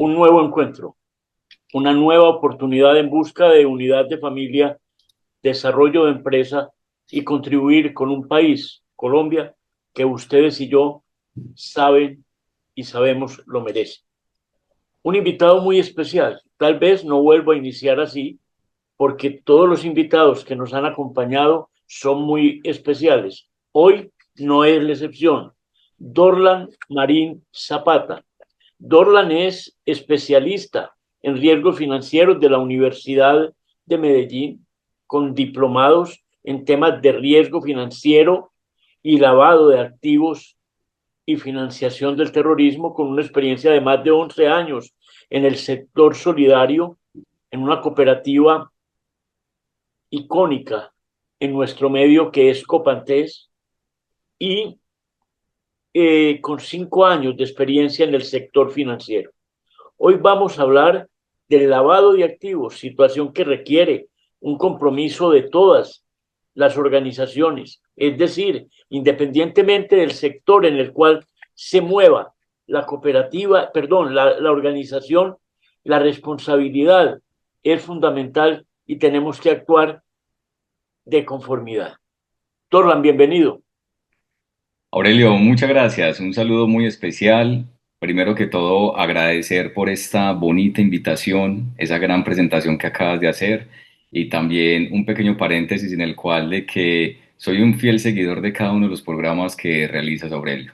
un nuevo encuentro, una nueva oportunidad en busca de unidad de familia, desarrollo de empresa y contribuir con un país, Colombia, que ustedes y yo saben y sabemos lo merece. Un invitado muy especial. Tal vez no vuelvo a iniciar así, porque todos los invitados que nos han acompañado son muy especiales. Hoy no es la excepción. Dorlan Marín Zapata. Dorlan es especialista en riesgos financieros de la Universidad de Medellín, con diplomados en temas de riesgo financiero y lavado de activos y financiación del terrorismo, con una experiencia de más de 11 años en el sector solidario, en una cooperativa icónica en nuestro medio que es Copantés, y con 5 años de experiencia en el sector financiero. Hoy vamos a hablar del lavado de activos, situación que requiere un compromiso de todas las organizaciones, es decir, independientemente del sector en el cual se mueva la cooperativa, perdón, la organización, la responsabilidad es fundamental y tenemos que actuar de conformidad. Torlan, bienvenido. Aurelio, muchas gracias. Un saludo muy especial. Primero que todo, agradecer por esta bonita invitación, esa gran presentación que acabas de hacer y también un pequeño paréntesis en el cual de que soy un fiel seguidor de cada uno de los programas que realizas, Aurelio.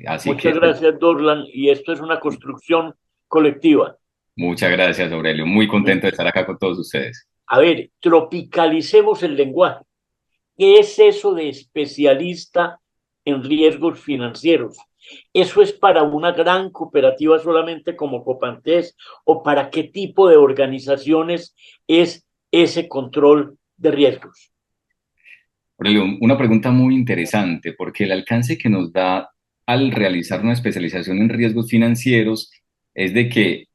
Así que Muchas gracias, Dorlan, y esto es una construcción colectiva. muchas gracias, Aurelio. Muy contento de estar acá con todos ustedes. A ver, tropicalicemos el lenguaje. ¿Qué es eso de especialista en riesgos financieros? ¿Eso es para una gran cooperativa solamente como Copantés o para qué tipo de organizaciones es ese control de riesgos? Aurelio, una pregunta muy interesante porque el alcance que nos da al realizar una especialización en riesgos financieros es de que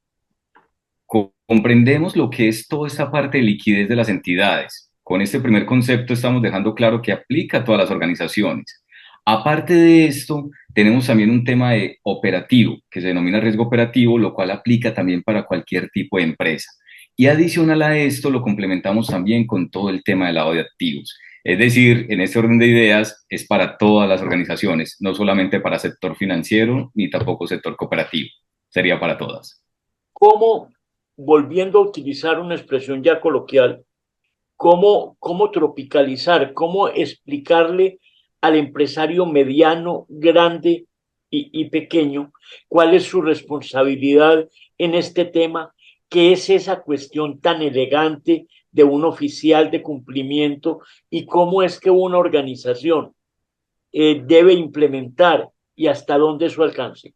comprendemos lo que es toda esta parte de liquidez de las entidades. Con este primer concepto estamos dejando claro que aplica a todas las organizaciones. Aparte de esto, tenemos también un tema de operativo, que se denomina riesgo operativo, lo cual aplica también para cualquier tipo de empresa. Y adicional a esto, lo complementamos también con todo el tema del lavado de activos. Es decir, en este orden de ideas, es para todas las organizaciones, no solamente para sector financiero ni tampoco sector cooperativo. Sería para todas. ¿Cómo, volviendo a utilizar una expresión ya coloquial, cómo tropicalizar, cómo explicarle al empresario mediano, grande y pequeño cuál es su responsabilidad en este tema? ¿Qué es esa cuestión tan elegante de un oficial de cumplimiento y cómo es que una organización debe implementar y hasta dónde es su alcance?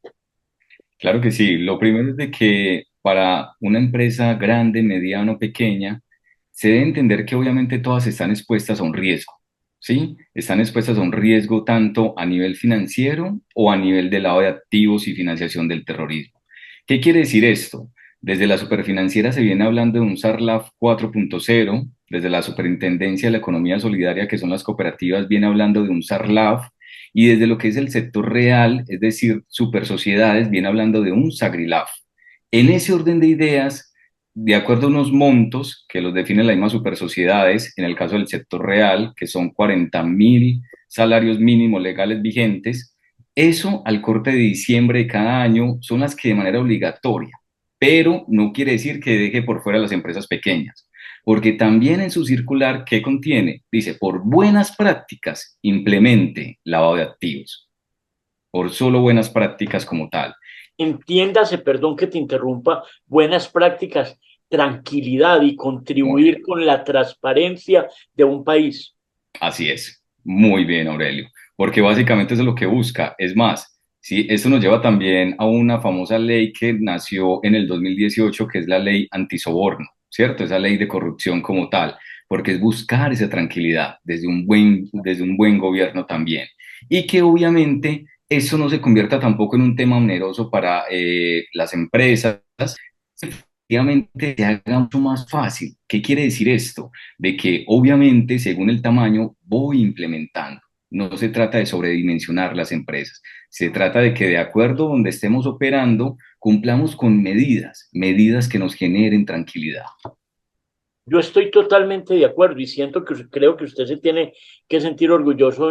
Claro que sí. Lo primero es de que para una empresa grande, mediana o pequeña, se debe entender que obviamente todas están expuestas a un riesgo, ¿sí? Están expuestas a un riesgo tanto a nivel financiero o a nivel de lavado de activos y financiación del terrorismo. ¿Qué quiere decir esto? Desde la superfinanciera se viene hablando de un SARLAF 4.0, desde la Superintendencia de la Economía Solidaria, que son las cooperativas, viene hablando de un SARLAF, y desde lo que es el sector real, es decir, super sociedades, viene hablando de un SAGRILAF. En ese orden de ideas, de acuerdo a unos montos que los define la misma super sociedades, en el caso del sector real, que son 40.000 salarios mínimos legales vigentes, eso al corte de diciembre de cada año son las que de manera obligatoria, pero no quiere decir que deje por fuera a las empresas pequeñas. Porque también en su circular, ¿qué contiene? Dice, por buenas prácticas, implemente lavado de activos, por solo buenas prácticas como tal. Entiéndase, perdón que te interrumpa, buenas prácticas, tranquilidad y Muy contribuir bien. con la transparencia de un país. Así es. Muy bien, Aurelio. Porque básicamente eso es lo que busca. Es más, sí, esto nos lleva también a una famosa ley que nació en el 2018, que es la ley antisoborno, ¿cierto? Esa ley de corrupción como tal, porque es buscar esa tranquilidad desde un buen gobierno también. Y que obviamente eso no se convierta tampoco en un tema oneroso para las empresas, efectivamente se haga mucho más fácil. ¿Qué quiere decir esto? De que obviamente según el tamaño voy implementando. No se trata de sobredimensionar las empresas, se trata de que de acuerdo a donde estemos operando, cumplamos con medidas que nos generen tranquilidad. Yo estoy totalmente de acuerdo y siento que creo que usted se tiene que sentir orgulloso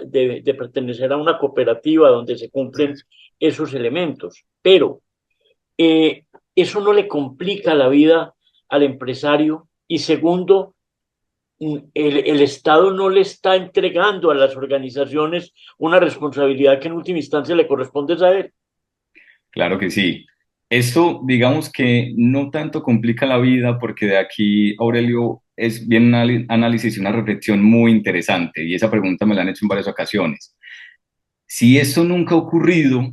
de pertenecer a una cooperativa donde se cumplen esos elementos, pero eh, eso no le complica la vida al empresario. Y segundo, el Estado no le está entregando a las organizaciones una responsabilidad que en última instancia le corresponde a él. Claro que sí. Esto, digamos que no tanto complica la vida, porque de aquí, Aurelio, es bien un análisis y una reflexión muy interesante, y esa pregunta me la han hecho en varias ocasiones. Si esto nunca ha ocurrido,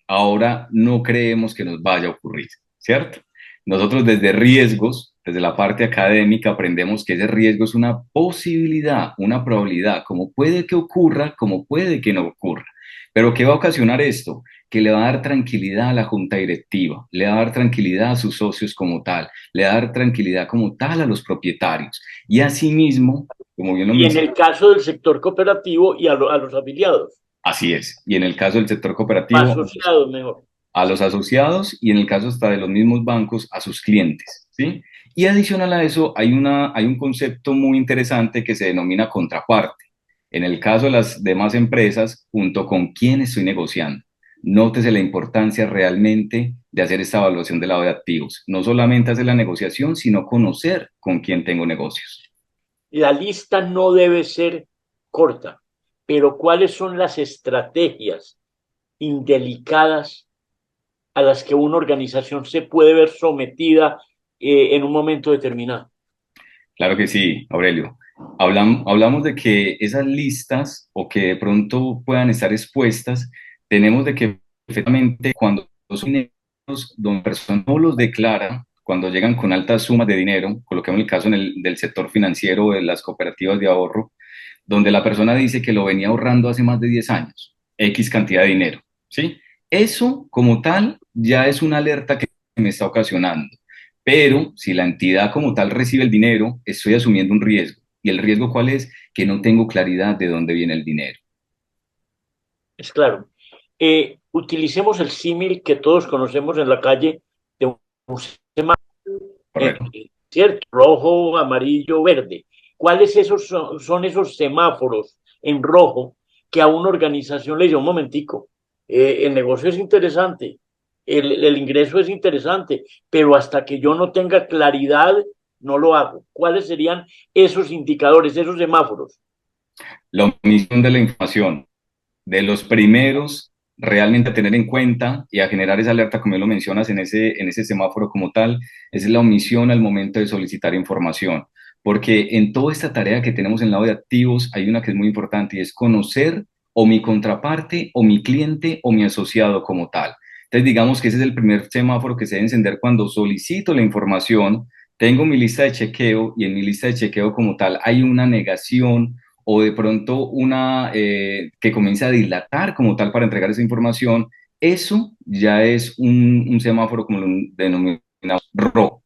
ahora no creemos que nos vaya a ocurrir, ¿cierto? Nosotros desde riesgos, desde la parte académica, aprendemos que ese riesgo es una posibilidad, una probabilidad, como puede que ocurra, como puede que no ocurra. Pero ¿qué va a ocasionar esto? Que le va a dar tranquilidad a la junta directiva, le va a dar tranquilidad a sus socios como tal, le va a dar tranquilidad como tal a los propietarios. Y asimismo, como bien lo Y en mencioné, el caso del sector cooperativo y a los afiliados, así es. Y en el caso del sector cooperativo, asociados mejor. a los asociados y en el caso hasta de los mismos bancos a sus clientes, ¿sí? Y adicional a eso hay un concepto muy interesante que se denomina contraparte. En el caso de las demás empresas, junto con quién estoy negociando. Nótese la importancia realmente de hacer esta evaluación del lado de activos. No solamente hacer la negociación, sino conocer con quién tengo negocios. La lista no debe ser corta, pero ¿cuáles son las estrategias indelicadas a las que una organización se puede ver sometida en un momento determinado? Claro que sí, Aurelio. Hablamos de que esas listas o que de pronto puedan estar expuestas, tenemos de que efectivamente cuando son dineros donde personas no los declaran, cuando llegan con altas sumas de dinero, coloquemos el caso del sector financiero, de las cooperativas de ahorro, donde la persona dice que lo venía ahorrando hace más de 10 años, X cantidad de dinero, ¿sí? Eso como tal ya es una alerta que me está ocasionando. Pero si la entidad como tal recibe el dinero, estoy asumiendo un riesgo. ¿Y el riesgo cuál es? Que no tengo claridad de dónde viene el dinero. Es claro. Utilicemos el símil que todos conocemos en la calle de un ¿Correcto? ¿cierto? Rojo, amarillo, verde. ¿Cuáles son esos semáforos en rojo que a una organización le dice, un momentico, el negocio es interesante, el ingreso es interesante, pero hasta que yo no tenga claridad, no lo hago? ¿Cuáles serían esos indicadores, esos semáforos? La omisión de la información, de los primeros realmente a tener en cuenta y a generar esa alerta, como lo mencionas en ese semáforo como tal, es la omisión al momento de solicitar información. Porque en toda esta tarea que tenemos en el lado de activos hay una que es muy importante y es conocer o mi contraparte o mi cliente o mi asociado como tal. Entonces digamos que ese es el primer semáforo que se debe encender cuando solicito la información, tengo mi lista de chequeo y en mi lista de chequeo como tal hay una negación o de pronto una que comienza a dilatar como tal para entregar esa información, eso ya es un semáforo como lo denominamos rojo,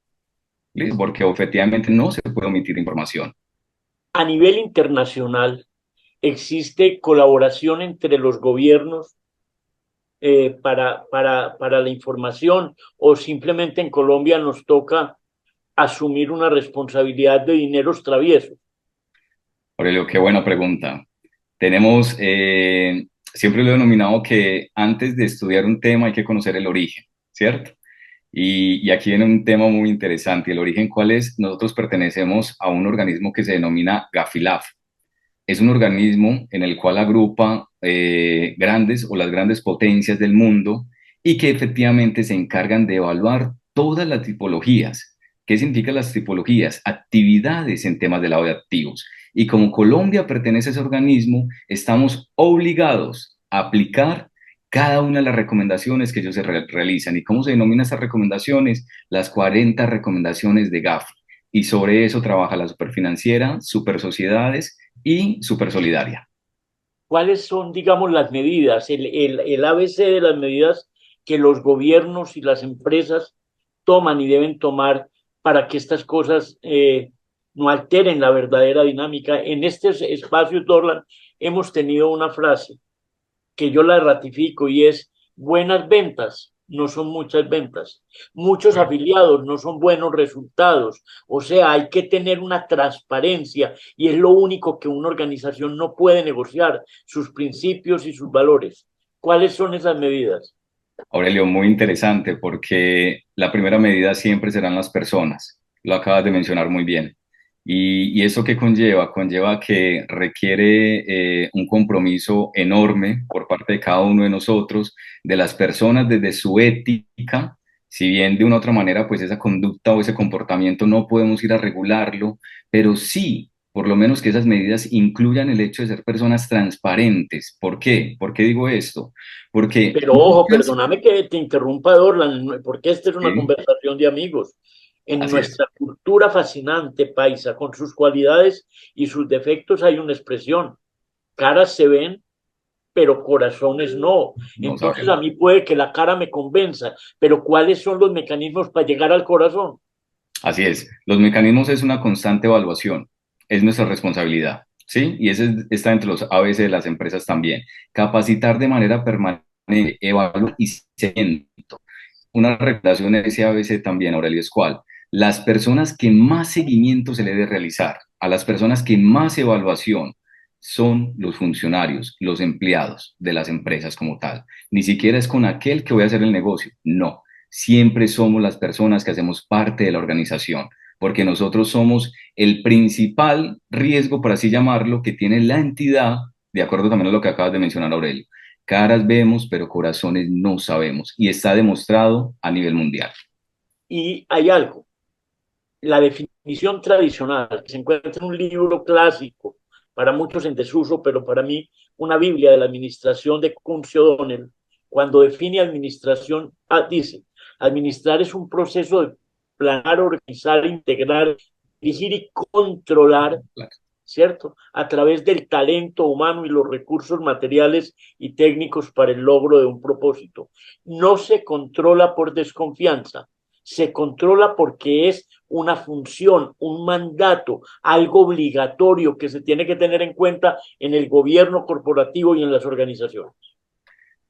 ¿listo? Porque efectivamente no se puede omitir información. A nivel internacional, ¿existe colaboración entre los gobiernos para la información o simplemente en Colombia nos toca asumir una responsabilidad de dineros traviesos? Aurelio, qué buena pregunta. Tenemos, siempre lo he denominado que antes de estudiar un tema hay que conocer el origen, ¿cierto? Y aquí viene un tema muy interesante. ¿El origen cuál es? Nosotros pertenecemos a un organismo que se denomina GAFILAF. Es un organismo en el cual agrupa grandes o las grandes potencias del mundo y que efectivamente se encargan de evaluar todas las tipologías. ¿Qué significan las tipologías? Actividades en temas de lado de activos. Y como Colombia pertenece a ese organismo, estamos obligados a aplicar cada una de las recomendaciones que ellos realizan. ¿Y cómo se denominan estas recomendaciones? Las 40 recomendaciones de GAFI. Y sobre eso trabaja la Superfinanciera, Super Sociedades y súper solidaria. ¿Cuáles son, digamos, las medidas, el ABC de las medidas que los gobiernos y las empresas toman y deben tomar para que estas cosas no alteren la verdadera dinámica. En estos espacios, Dorlan, hemos tenido una frase que yo la ratifico y es: buenas ventas no son muchas ventas, muchos afiliados no son buenos resultados. O sea, hay que tener una transparencia y es lo único que una organización no puede negociar, sus principios y sus valores. ¿Cuáles son esas medidas? Aurelio, muy interesante porque la primera medida siempre serán las personas. Lo acabas de mencionar muy bien. ¿Y eso qué conlleva? Conlleva que requiere un compromiso enorme por parte de cada uno de nosotros, de las personas desde su ética. Si bien de una u otra manera, pues esa conducta o ese comportamiento no podemos ir a regularlo, pero sí, por lo menos que esas medidas incluyan el hecho de ser personas transparentes. ¿Por qué? ¿Por qué digo esto? Porque Pero ojo, muchas... perdóname que te interrumpa, Dorlan, porque esta es una Sí, conversación de amigos. En así es. nuestra cultura fascinante paisa, con sus cualidades y sus defectos, hay una expresión: caras se ven, pero corazones no. No Entonces a sabemos. mí puede que la cara me convenza, pero ¿cuáles son los mecanismos para llegar al corazón? Así es. Los mecanismos es una constante evaluación. Es nuestra responsabilidad. ¿Sí? Y ese está entre los ABC de las empresas también. Capacitar de manera permanente, evaluar y seguimiento. Una recomendación de ese ABC también, Aurelio, es cuál. Las personas que más seguimiento se le debe realizar, a las personas que más evaluación, son los funcionarios, los empleados de las empresas como tal. Ni siquiera es con aquel que voy a hacer el negocio. No, siempre somos las personas que hacemos parte de la organización, porque nosotros somos el principal riesgo, por así llamarlo, que tiene la entidad, de acuerdo también a lo que acabas de mencionar, Aurelio. Caras vemos, pero corazones no sabemos. Y está demostrado a nivel mundial. Y hay algo: la definición tradicional que se encuentra en un libro clásico, para muchos en desuso, pero para mí una Biblia de la administración, de Kunze O'Donnell, cuando define administración, dice: administrar es un proceso de planear, organizar, integrar, dirigir y controlar, ¿cierto? A través del talento humano y los recursos materiales y técnicos para el logro de un propósito. No se controla por desconfianza, se controla porque es una función, un mandato, algo obligatorio que se tiene que tener en cuenta en el gobierno corporativo y en las organizaciones.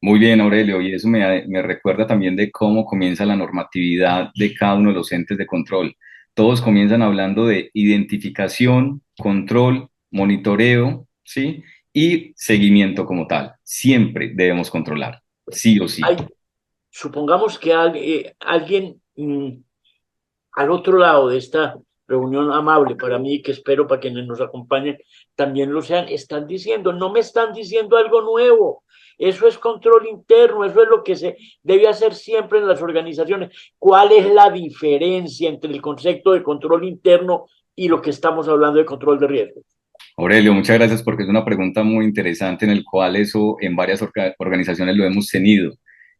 Muy bien, Aurelio, y eso me recuerda también de cómo comienza la normatividad de cada uno de los entes de control. Todos comienzan hablando de identificación, control, monitoreo, ¿sí? Y seguimiento como tal. Siempre debemos controlar, sí o sí. Hay, supongamos que alguien al otro lado de esta reunión amable para mí, que espero para quienes nos acompañen también lo sean, están diciendo: no me están diciendo algo nuevo, eso es control interno, eso es lo que se debe hacer siempre en las organizaciones. ¿Cuál es la diferencia entre el concepto de control interno y lo que estamos hablando de control de riesgo? Aurelio, muchas gracias porque es una pregunta muy interesante en el cual eso en varias organizaciones lo hemos tenido,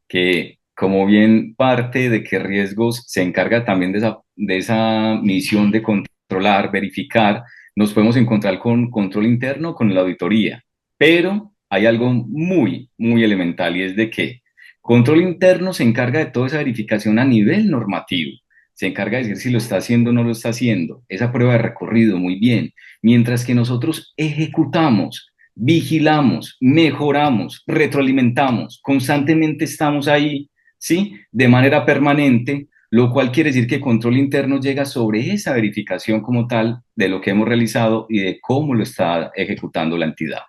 que como bien parte de que riesgos se encarga también de esa misión de controlar, verificar, nos podemos encontrar con control interno, con la auditoría, pero hay algo muy, muy elemental y es de que control interno se encarga de toda esa verificación a nivel normativo, se encarga de decir si lo está haciendo o no lo está haciendo, esa prueba de recorrido, muy bien, mientras que nosotros ejecutamos, vigilamos, mejoramos, retroalimentamos, constantemente estamos ahí, ¿sí? De manera permanente, lo cual quiere decir que control interno llega sobre esa verificación como tal de lo que hemos realizado y de cómo lo está ejecutando la entidad.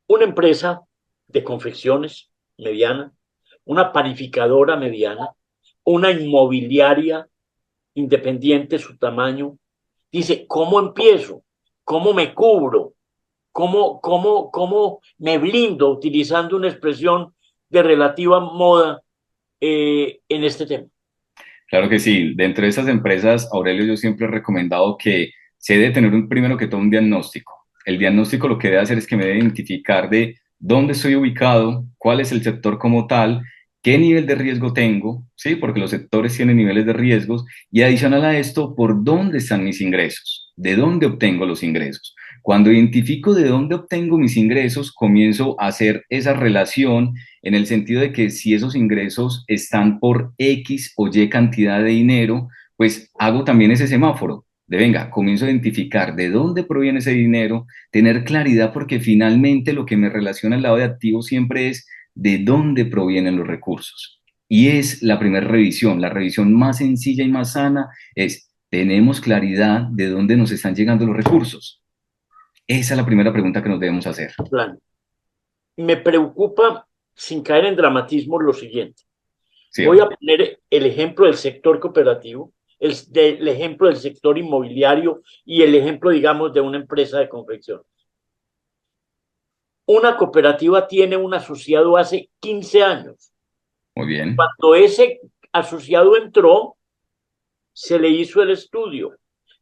Una empresa de confecciones mediana, una panificadora mediana, una inmobiliaria independiente, su tamaño, dice: ¿cómo empiezo? ¿Cómo me cubro? ¿Cómo me blindo, utilizando una expresión de relativa moda en este tema? Claro que sí. Dentro de esas empresas, Aurelio, yo siempre he recomendado que se debe tener primero que todo un diagnóstico. El diagnóstico lo que debe hacer es que me debe identificar de dónde estoy ubicado, cuál es el sector como tal, qué nivel de riesgo tengo, ¿sí? Porque los sectores tienen niveles de riesgos y adicional a esto, por dónde están mis ingresos, de dónde obtengo los ingresos. Cuando identifico de dónde obtengo mis ingresos, comienzo a hacer esa relación en el sentido de que si esos ingresos están por X o Y cantidad de dinero, pues hago también ese semáforo. de venga, comienzo a identificar de dónde proviene ese dinero, tener claridad porque finalmente lo que me relaciona al lado de activos siempre es de dónde provienen los recursos. Y es la primera revisión, la revisión más sencilla y más sana es, ¿tenemos claridad de dónde nos están llegando los recursos? Esa es la primera pregunta que nos debemos hacer. Plan. Me preocupa, sin caer en dramatismo, lo siguiente. Voy a ¿Cierto? poner el ejemplo del sector cooperativo, el ejemplo del sector inmobiliario y el ejemplo, digamos, de una empresa de confección. Una cooperativa tiene un asociado hace 15 años. Muy bien. Cuando ese asociado entró, se le hizo el estudio.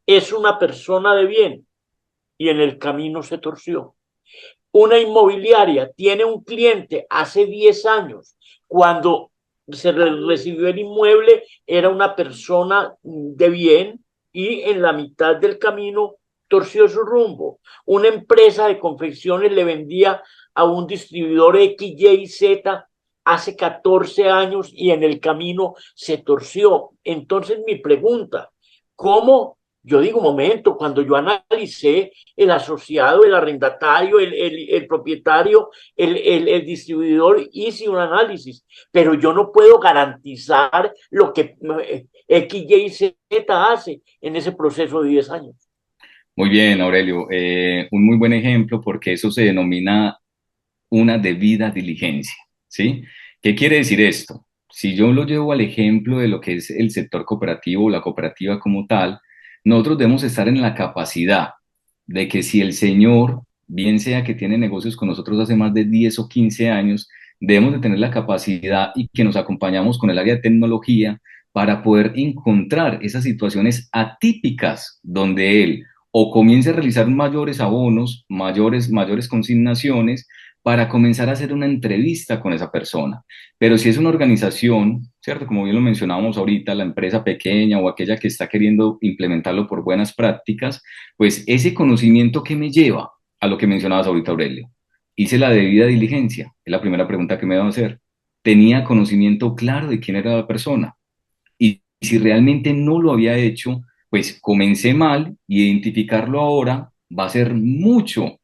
Es una persona de bien y en el camino se torció. Una inmobiliaria tiene un cliente hace 10 años. Cuando se recibió el inmueble, era una persona de bien y en la mitad del camino torció su rumbo. Una empresa de confecciones le vendía a un distribuidor X, Y, Z hace 14 años y en el camino se torció. Entonces mi pregunta, ¿cómo? Yo digo, un momento, cuando yo analicé el asociado, el arrendatario, el propietario, el distribuidor, hice un análisis, pero yo no puedo garantizar lo que X, Y, Z hace en ese proceso de 10 años. Muy bien, Aurelio. Un muy buen ejemplo porque eso se denomina una debida diligencia, ¿sí? ¿Qué quiere decir esto? Si yo lo llevo al ejemplo de lo que es el sector cooperativo o la cooperativa como tal, nosotros debemos estar en la capacidad de que si el señor, bien sea que tiene negocios con nosotros hace más de 10 o 15 años, debemos de tener la capacidad y que nos acompañamos con el área de tecnología para poder encontrar esas situaciones atípicas donde él o comience a realizar mayores abonos, mayores consignaciones, para comenzar a hacer una entrevista con esa persona. Pero si es una organización, ¿cierto? Como bien lo mencionábamos ahorita, la empresa pequeña o aquella que está queriendo implementarlo por buenas prácticas, pues ese conocimiento que me lleva a lo que mencionabas ahorita, Aurelio. Hice la debida diligencia, es la primera pregunta que me debo hacer. ¿Tenía conocimiento claro de quién era la persona? Y si realmente no lo había hecho, pues comencé mal y identificarlo ahora va a ser mucho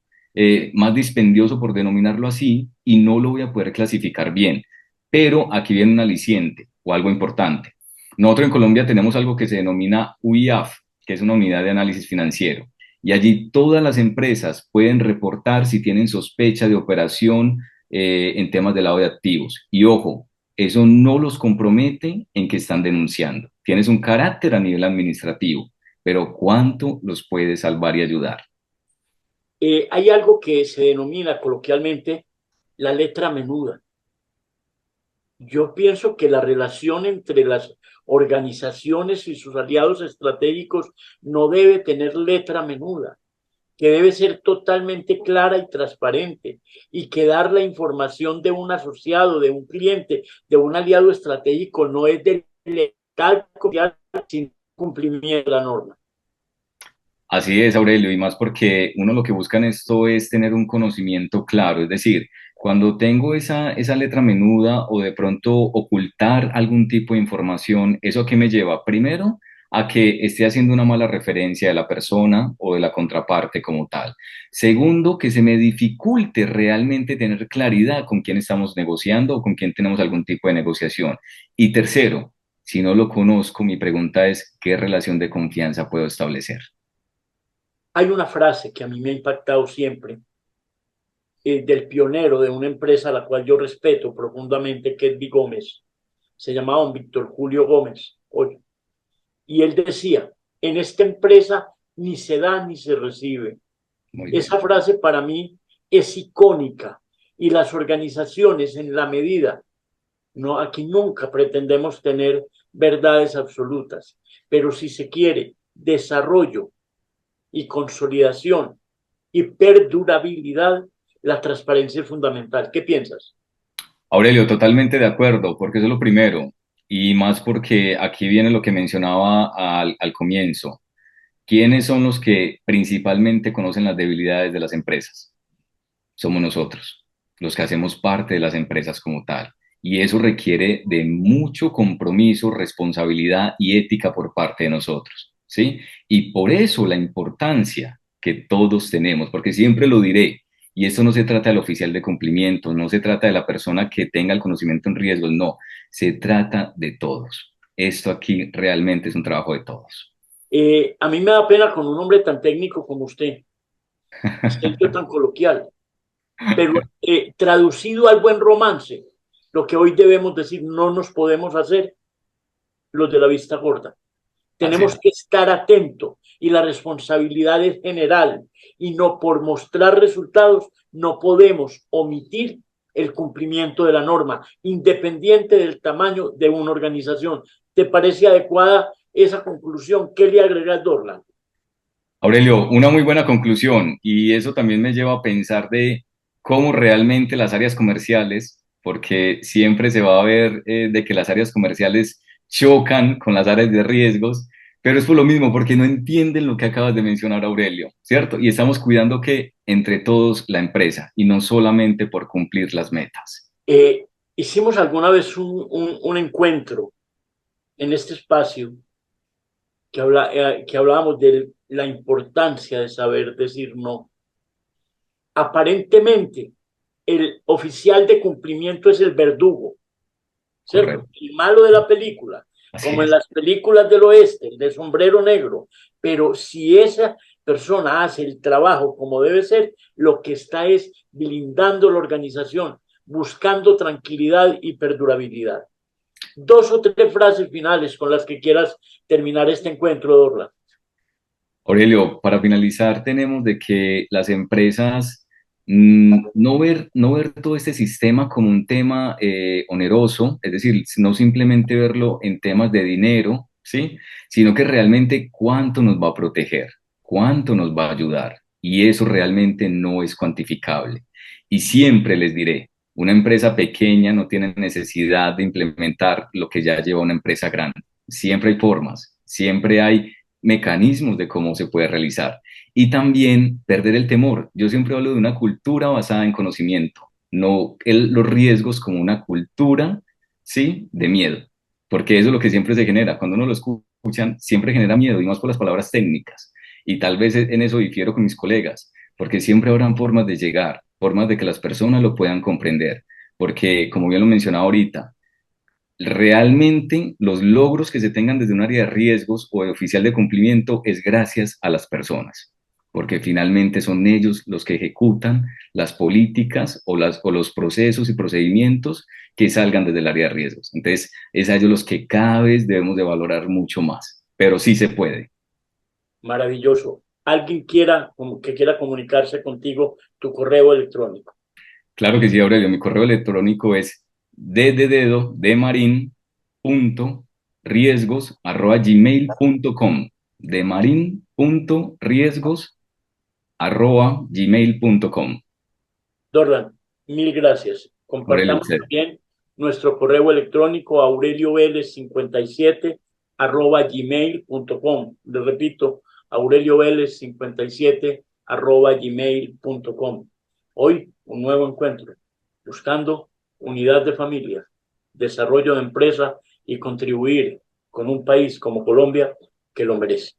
más dispendioso, por denominarlo así, y no lo voy a poder clasificar bien. Pero aquí viene un aliciente o algo importante. Nosotros en Colombia tenemos algo que se denomina UIAF, que es una unidad de análisis financiero. Y allí todas las empresas pueden reportar si tienen sospecha de operación en temas de lavado de activos. Y ojo, eso no los compromete en que están denunciando. Tienes un carácter a nivel administrativo, pero ¿cuánto los puede salvar y ayudar? Hay algo que se denomina coloquialmente la letra menuda. Yo pienso que la relación entre las organizaciones y sus aliados estratégicos no debe tener letra menuda, que debe ser totalmente clara y transparente y que dar la información de un asociado, de un cliente, de un aliado estratégico no es de letal sin cumplimiento de la norma. Así es, Aurelio, y más porque uno lo que busca en esto es tener un conocimiento claro, es decir, cuando tengo esa letra menuda o de pronto ocultar algún tipo de información, ¿eso a qué me lleva? Primero, a que esté haciendo una mala referencia de la persona o de la contraparte como tal. Segundo, que se me dificulte realmente tener claridad con quién estamos negociando o con quién tenemos algún tipo de negociación. Y tercero, si no lo conozco, mi pregunta es, ¿qué relación de confianza puedo establecer? Hay una frase que a mí me ha impactado siempre del pionero de una empresa a la cual yo respeto profundamente, que es Gómez. Se llamaba don Víctor Julio Gómez. Oye, y él decía, en esta empresa ni se da ni se recibe. Muy Esa bien. frase para mí es icónica y las organizaciones en la medida, no, aquí nunca pretendemos tener verdades absolutas, pero si se quiere desarrollo y consolidación y perdurabilidad, la transparencia es fundamental. ¿Qué piensas? Aurelio, totalmente de acuerdo, porque eso es lo primero, y más porque aquí viene lo que mencionaba al comienzo. ¿Quiénes son los que principalmente conocen las debilidades de las empresas? Somos nosotros, los que hacemos parte de las empresas como tal. Y eso requiere de mucho compromiso, responsabilidad y ética por parte de nosotros. ¿sí? Y por eso la importancia que todos tenemos, porque siempre lo diré, y esto no se trata del oficial de cumplimiento, no se trata de la persona que tenga el conocimiento en riesgos, no, se trata de todos. Esto aquí realmente es un trabajo de todos. A mí me da pena con un hombre tan técnico como usted, usted yo tan coloquial, pero traducido al buen romance, lo que hoy debemos decir, no nos podemos hacer los de la vista gorda. Así Tenemos es. que estar atentos y la responsabilidad es general y no por mostrar resultados no podemos omitir el cumplimiento de la norma, independiente del tamaño de una organización. ¿Te parece adecuada esa conclusión? ¿Qué le agregas, Dorlan? Aurelio, una muy buena conclusión y eso también me lleva a pensar de cómo realmente las áreas comerciales, porque siempre se va a ver de que las áreas comerciales chocan con las áreas de riesgos, pero es por lo mismo, porque no entienden lo que acabas de mencionar, Aurelio, ¿cierto? Y estamos cuidando que entre todos la empresa y no solamente por cumplir las metas. Hicimos alguna vez un encuentro en este espacio que hablábamos de la importancia de saber decir no. Aparentemente, el oficial de cumplimiento es el verdugo, ¿cierto? Correcto. El malo de la película, Así como en es. las películas del oeste, el de sombrero negro. Pero si esa persona hace el trabajo como debe ser, lo que está es blindando la organización, buscando tranquilidad y perdurabilidad. Dos o tres frases finales con las que quieras terminar este encuentro, Dorla. Aurelio, para finalizar, tenemos de que las empresas no ver todo este sistema como un tema oneroso, es decir, no simplemente verlo en temas de dinero, ¿sí? Sino que realmente cuánto nos va a proteger, cuánto nos va a ayudar. Y eso realmente no es cuantificable. Y siempre les diré, una empresa pequeña no tiene necesidad de implementar lo que ya lleva una empresa grande. Siempre hay formas, siempre hay mecanismos de cómo se puede realizar. Y también perder el temor. Yo siempre hablo de una cultura basada en conocimiento, no los riesgos como una cultura, ¿sí? De miedo, porque eso es lo que siempre se genera. Cuando uno lo escuchan, siempre genera miedo, y más por las palabras técnicas. Y tal vez en eso difiero con mis colegas, porque siempre habrán formas de llegar, formas de que las personas lo puedan comprender. Porque, como bien lo mencionaba ahorita, realmente los logros que se tengan desde un área de riesgos o de oficial de cumplimiento es gracias a las personas, porque finalmente son ellos los que ejecutan las políticas o los procesos y procedimientos que salgan desde el área de riesgos. Entonces, es a ellos los que cada vez debemos de valorar mucho más, pero sí se puede. Maravilloso. Alguien que quiera comunicarse contigo, tu correo electrónico. Claro que sí, Aurelio, mi correo electrónico es d de dedo, de marín, punto, riesgos, arroba gmail.com, de marín, punto, riesgos, arroba gmail.com. Dorlan, mil gracias. Aurelio, Compartamos usted. también nuestro correo electrónico aurelioveles57 arroba gmail.com. Le repito, aurelioveles57 arroba gmail.com. Hoy un nuevo encuentro, buscando unidad de familia, desarrollo de empresa y contribuir con un país como Colombia que lo merece.